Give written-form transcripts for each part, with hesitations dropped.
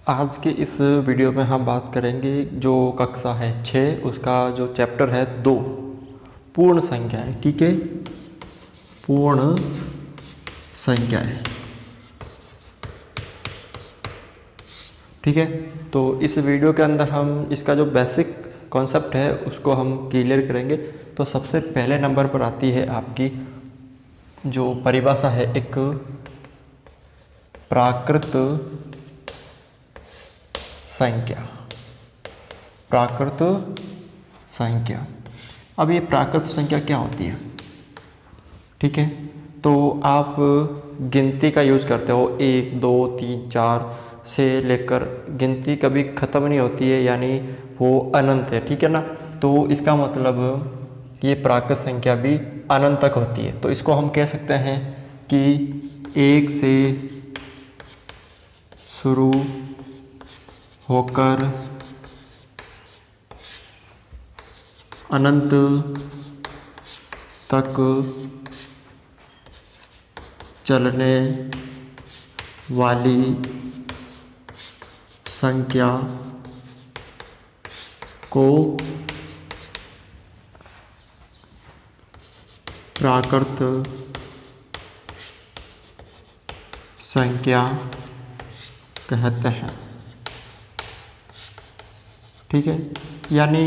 आज के इस वीडियो में हम बात करेंगे जो कक्षा है 6 उसका जो चैप्टर है 2 पूर्ण संख्याएं। ठीक है, पूर्ण संख्याएं। ठीक है, तो इस वीडियो के अंदर हम इसका जो बेसिक कॉन्सेप्ट है उसको हम क्लियर करेंगे। तो सबसे पहले नंबर पर आती है आपकी जो परिभाषा है, एक प्राकृत संख्या। प्राकृत संख्या। अब ये प्राकृत संख्या क्या होती है? ठीक है, तो आप गिनती का यूज़ करते हो 1 2 3 4 से लेकर गिनती कभी ख़त्म नहीं होती है, यानी वो अनंत है। ठीक है ना, तो इसका मतलब ये प्राकृत संख्या भी अनंत तक होती है। तो इसको हम कह सकते हैं कि 1 से शुरू होकर अनंत तक चलने वाली संख्या को प्राकृत संख्या कहते हैं। ठीक है, यानी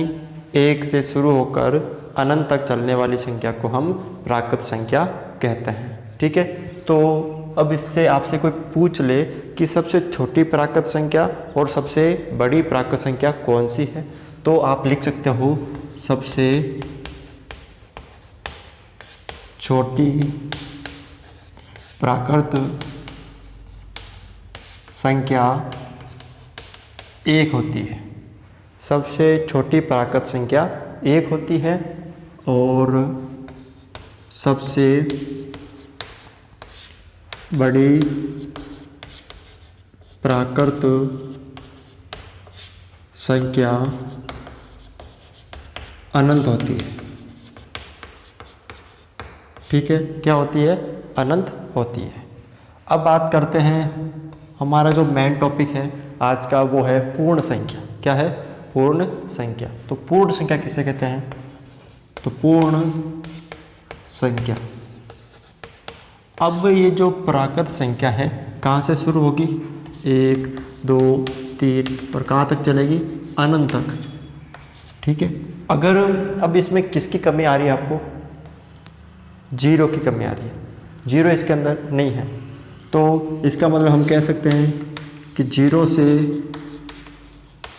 1 से शुरू होकर अनंत तक चलने वाली संख्या को हम प्राकृत संख्या कहते हैं। ठीक है, तो अब इससे आपसे कोई पूछ ले कि सबसे छोटी प्राकृत संख्या और सबसे बड़ी प्राकृत संख्या कौन सी है, तो आप लिख सकते हो सबसे छोटी प्राकृत संख्या 1 होती है। सबसे छोटी प्राकृत संख्या 1 होती है और सबसे बड़ी प्राकृत संख्या अनंत होती है। ठीक है, क्या होती है? अनंत होती है। अब बात करते हैं, हमारा जो मेन टॉपिक है आज का वो है पूर्ण संख्या। क्या है? पूर्ण संख्या। तो पूर्ण संख्या किसे कहते हैं? तो पूर्ण संख्या। अब ये जो प्राकृत संख्या है कहाँ से शुरू होगी? 1 2 3 और कहाँ तक चलेगी? अनंत तक। ठीक है, अगर अब इसमें किसकी कमी आ रही है आपको? 0 की कमी आ रही है। 0 इसके अंदर नहीं है, तो इसका मतलब हम कह सकते हैं कि 0 से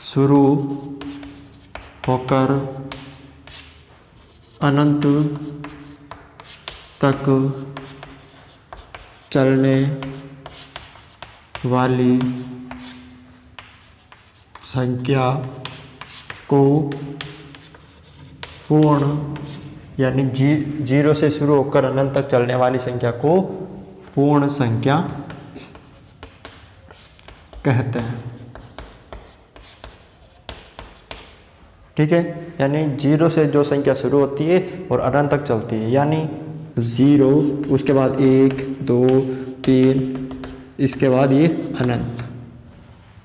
शुरू होकर अनंत तक चलने वाली संख्या को पूर्ण, यानी 0 से शुरू होकर अनंत तक चलने वाली संख्या को पूर्ण संख्या कहते हैं। ठीक है, यानी 0 से जो संख्या शुरू होती है और अनंत तक चलती है, यानी 0 उसके बाद 1 2 3 इसके बाद ये अनंत।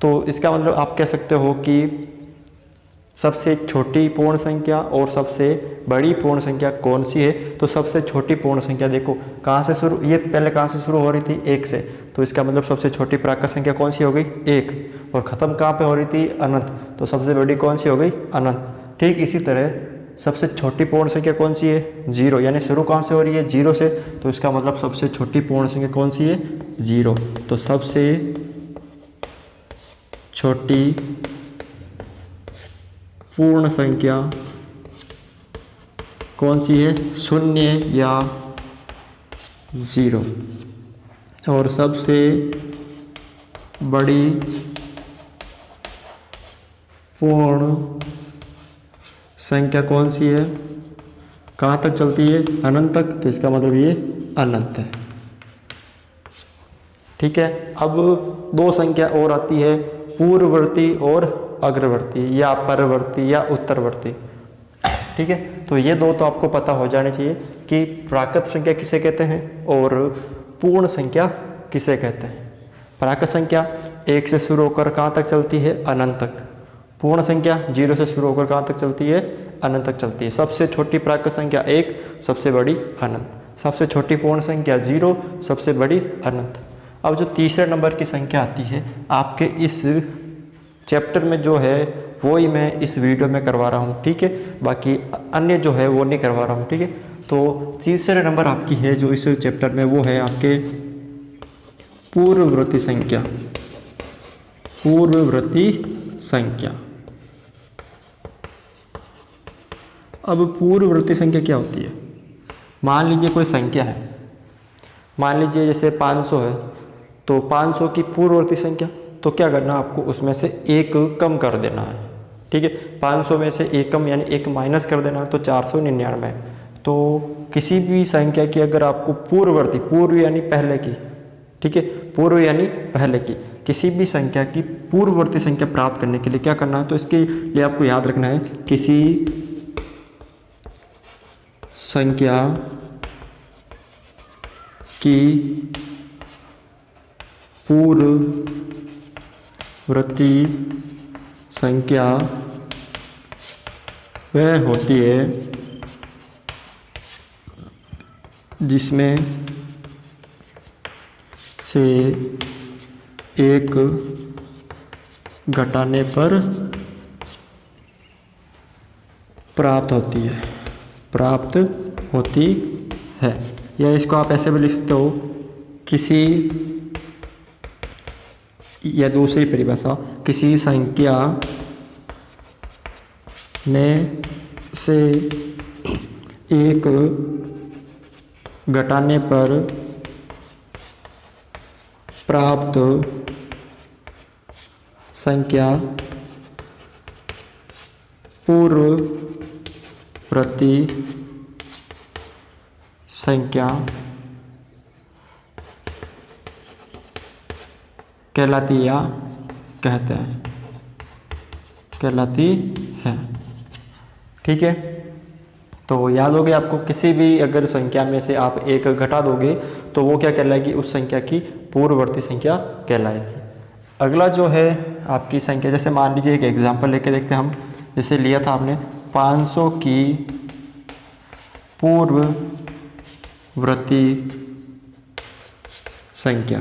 तो इसका मतलब आप कह सकते हो कि सबसे छोटी पूर्ण संख्या और सबसे बड़ी पूर्ण संख्या कौन सी है? तो सबसे छोटी पूर्ण संख्या देखो कहाँ से शुरू, ये पहले कहाँ से शुरू हो रही थी? 1 से, तो इसका मतलब सबसे छोटी प्राकृत संख्या कौन सी हो गई? 1। और ख़त्म कहाँ पे हो रही थी? अनंत, तो सबसे बड़ी कौन सी हो गई? अनंत। ठीक इसी तरह सबसे छोटी पूर्ण संख्या कौन सी है? 0, यानी शुरू कहाँ से हो रही है? 0 से, तो इसका मतलब सबसे छोटी पूर्ण संख्या कौन सी है? 0। तो सबसे छोटी पूर्ण संख्या कौन सी है? 0 या 0। और सबसे बड़ी पूर्ण संख्या कौन सी है? कहाँ तक चलती है? अनंत तक, तो इसका मतलब ये अनंत है। ठीक है, अब 2 संख्या और आती है, पूर्ववर्ती और अग्रवर्ती, या परवर्ती या उत्तरवर्ती। ठीक है, तो ये 2 तो आपको पता हो जाने चाहिए कि प्राकृत संख्या किसे कहते हैं और पूर्ण संख्या किसे कहते हैं। प्राकृत संख्या 1 से शुरू होकर कहाँ तक चलती है, अनंत तक। पूर्ण संख्या 0 से शुरू होकर कहाँ तक चलती है, अनंत तक चलती है। सबसे छोटी प्राकृत संख्या 1, सबसे बड़ी अनंत। सबसे छोटी पूर्ण संख्या 0, सबसे बड़ी अनंत। अब जो तीसरे नंबर की संख्या आती है आपके इस चैप्टर में जो है वो ही मैं इस वीडियो में करवा रहा हूँ, ठीक है। बाकी अन्य जो है वो नहीं करवा रहा हूँ, ठीक है। तो तीसरे नंबर आपकी है जो इस चैप्टर में वो है आपके पूर्ववर्ती संख्या। पूर्ववर्ती संख्या। अब पूर्ववर्ती संख्या क्या होती है? मान लीजिए कोई संख्या है, मान लीजिए जैसे 500 है, तो 500 की पूर्ववर्ती संख्या, तो क्या करना आपको, उसमें से 1 कम कर देना है, ठीक है। 500 में से 1 कम यानी 1 माइनस कर देना, तो 499। तो किसी भी संख्या की अगर आपको पूर्ववर्ती, पूर्व यानी पहले की, ठीक है, पूर्व यानी पहले की, किसी भी संख्या की पूर्ववर्ती संख्या प्राप्त करने के लिए क्या करना है, तो इसके लिए आपको याद रखना है किसी संख्या की पूर्ववर्ती संख्या वह होती है जिसमें से 1 घटाने पर प्राप्त होती है, प्राप्त होती है। या इसको आप ऐसे भी लिख सकते हो, किसी, या दूसरी परिभाषा, किसी संख्या में से 1 घटाने पर प्राप्त संख्या पूर्ववर्ती संख्या कहलाती या कहते हैं, कहलाती है, ठीक है। तो याद हो गया आपको, किसी भी अगर संख्या में से आप 1 घटा दोगे तो वो क्या कहलाएगी, उस संख्या की पूर्ववर्ती संख्या कहलाएगी। अगला जो है आपकी संख्या, जैसे मान लीजिए एक एग्जांपल लेके देखते हैं हम। जैसे लिया था आपने 500 की पूर्ववर्ती संख्या।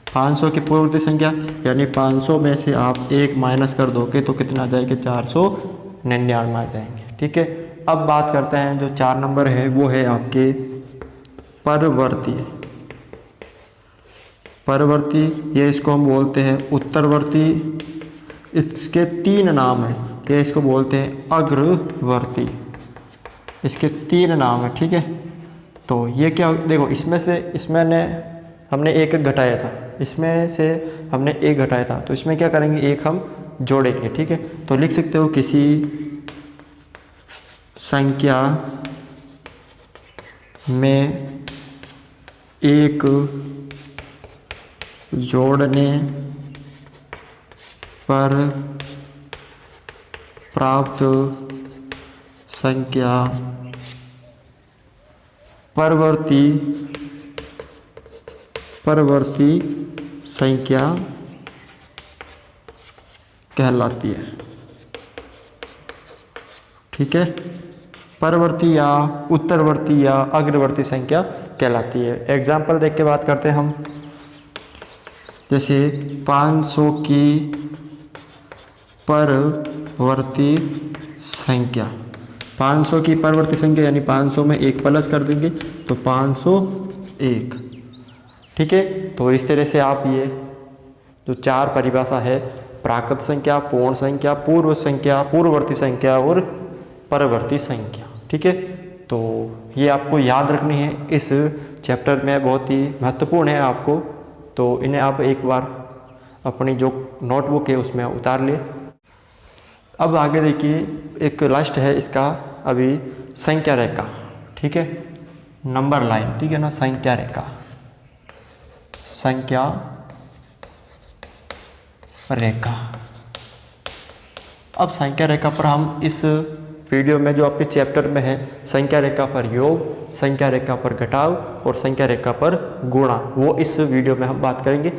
500 की पूर्ववर्ती संख्या यानी 500 में से आप 1 माइनस कर दोगे तो कितना आ जाएगा, 499 आ जाएंगे, ठीक है। अब बात करते हैं जो 4 नंबर है वो है आपके परवर्ती। परवर्ती, ये इसको हम बोलते हैं उत्तरवर्ती। इसके 3 नाम हैं, ये इसको बोलते हैं अग्रवर्ती। इसके 3 नाम हैं, ठीक है। तो ये क्या, देखो इसमें से हमने 1 घटाया था, इसमें से हमने 1 घटाया था, तो इसमें क्या करेंगे, 1 हम जोड़ेंगे, ठीक है। तो लिख सकते हो किसी संख्या में 1 जोड़ने पर प्राप्त संख्या परवर्ती संख्या कहलाती है, ठीक है। परवर्ती या उत्तरवर्ती या अग्रवर्ती संख्या कहलाती है। एग्जाम्पल देख के बात करते हैं हम। जैसे 500 की परवर्ती संख्या, 500 की परवर्ती संख्या यानी 500 में 1 प्लस कर देंगे तो 501, ठीक है। तो इस तरह से आप ये जो 4 परिभाषा है, प्राकृत संख्या, पूर्ण संख्या, पूर्व संख्या, पूर्ववर्ती संख्या और परवर्ती संख्या, ठीक है। तो ये आपको याद रखनी है, इस चैप्टर में बहुत ही महत्वपूर्ण है आपको। तो इन्हें आप एक बार अपनी जो नोटबुक है उसमें उतार ले। अब आगे देखिए, एक लास्ट है इसका अभी, संख्या रेखा, ठीक है, नंबर लाइन, ठीक है ना, संख्या रेखा, संख्या रेखा। अब संख्या रेखा पर हम इस वीडियो में जो आपके चैप्टर में है, संख्या रेखा पर योग, संख्या रेखा पर घटाव और संख्या रेखा पर गुणा, वो इस वीडियो में हम बात करेंगे।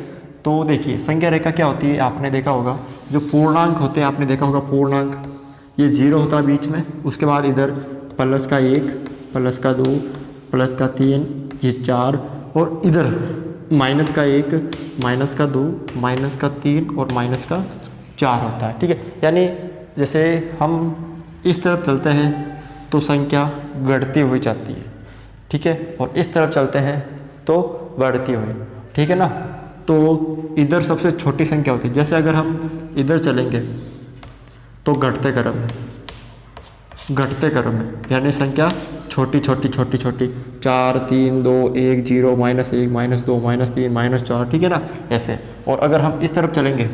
तो देखिए संख्या रेखा क्या होती है, आपने देखा होगा जो पूर्णांक होते हैं, आपने देखा होगा पूर्णांक, ये 0 होता है बीच में, उसके बाद इधर प्लस का 1, प्लस का 2, प्लस का 3, ये 4, और इधर माइनस का 1, माइनस का 2, माइनस का 3 और माइनस का 4 होता है। ठीक है, यानी जैसे हम इस तरफ चलते हैं तो संख्या घटती हुई जाती है, ठीक है, और इस तरफ चलते हैं तो बढ़ती हुई, ठीक है ना। तो इधर सबसे छोटी संख्या होती है, जैसे अगर हम इधर चलेंगे तो घटते क्रम में, घटते क्रम में, यानी संख्या छोटी छोटी छोटी छोटी, 4 3 2 1 0 -1 -2 -3 -4, ठीक है ना, ऐसे। और अगर हम इस तरफ चलेंगे,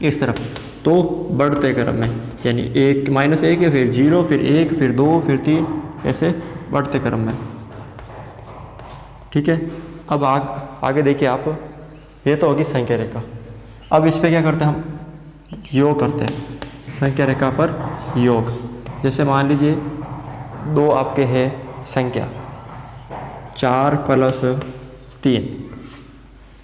इस तरफ, तो बढ़ते क्रम में, यानी 1 -1 है, फिर 0, फिर 1, फिर 2, फिर 3, ऐसे बढ़ते क्रम में, ठीक है। अब आगे देखिए आप, ये तो होगी संख्या रेखा। अब इस पे क्या करते हैं हम, योग करते हैं, संख्या रेखा पर योग। जैसे मान लीजिए 2 आपके है संख्या, 4 + 3,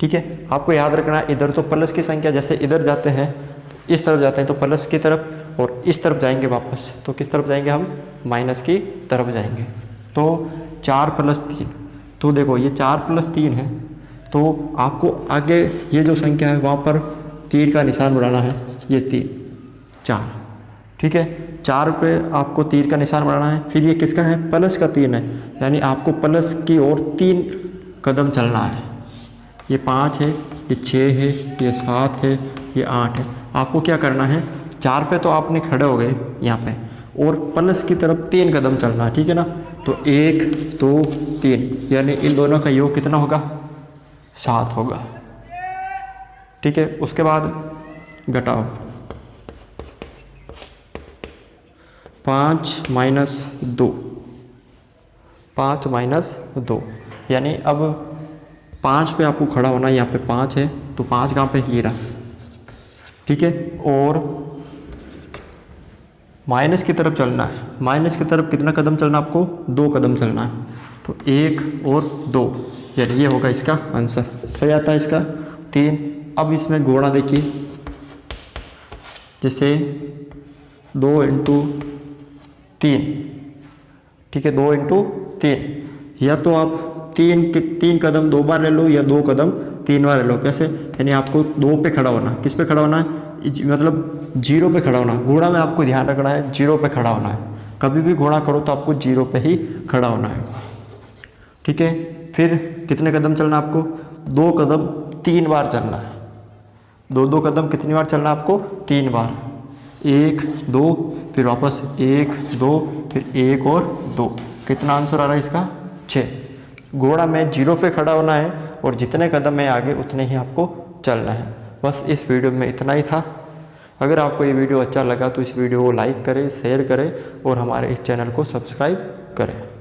ठीक है। आपको याद रखना है इधर तो प्लस की संख्या, जैसे इधर जाते हैं तो इस तरफ जाते हैं तो प्लस की तरफ, और इस तरफ जाएंगे वापस तो किस तरफ जाएंगे हम, माइनस की तरफ जाएंगे। तो 4 + 3, तो देखो ये 4 + 3 है, तो आपको आगे ये जो संख्या है वहाँ पर तीर का निशान बनाना है, ये 3 4, ठीक है। 4 पे आपको तीर का निशान बनाना है, फिर ये किसका है, प्लस का 3 है, यानी आपको प्लस की ओर 3 कदम चलना है। ये 5 है, ये 6 है, ये 7 है, ये 8 है। आपको क्या करना है, 4 पे तो आपने खड़े हो गए यहाँ पे, और प्लस की तरफ 3 कदम चलना है, ठीक है ना। तो 1 2 3, यानी इन दोनों का योग कितना होगा, 7 होगा, ठीक है। उसके बाद घटाओ, 5 - 2, 5 - 2, यानी अब 5 पे आपको खड़ा होना है, यहाँ पे 5 है तो 5 कहाँ पे, हीरा, ठीक है। और माइनस की तरफ चलना है, माइनस की तरफ कितना कदम चलना है आपको, 2 कदम चलना है, तो 1 और 2, यानी ये होगा इसका आंसर, सही आता है इसका 3। अब इसमें गुणा देखिए, जैसे 2 × 3, ठीक है, 2 × 3, या तो आप 3 कदम 2 बार ले लो, या 2 कदम 3 बार ले लो, कैसे, यानी आपको 2 पे खड़ा होना, किस पे खड़ा होना है, मतलब 0 पे खड़ा होना। गुणा में आपको ध्यान रखना है 0 पे खड़ा होना है, कभी भी गुणा करो तो आपको 0 पे ही खड़ा होना है, ठीक है। फिर कितने कदम चलना आपको, 2 कदम 3 बार चलना है, 2 कदम कितनी बार चलना आपको, 3 बार, 1 2, फिर वापस 1 2, फिर 1 और 2, कितना आंसर आ रहा है इसका, 6। घोड़ा में 0 पे खड़ा होना है, और जितने कदम है आगे उतने ही आपको चलना है। बस इस वीडियो में इतना ही था। अगर आपको ये वीडियो अच्छा लगा तो इस वीडियो को लाइक करें, शेयर करें और हमारे इस चैनल को सब्सक्राइब करें।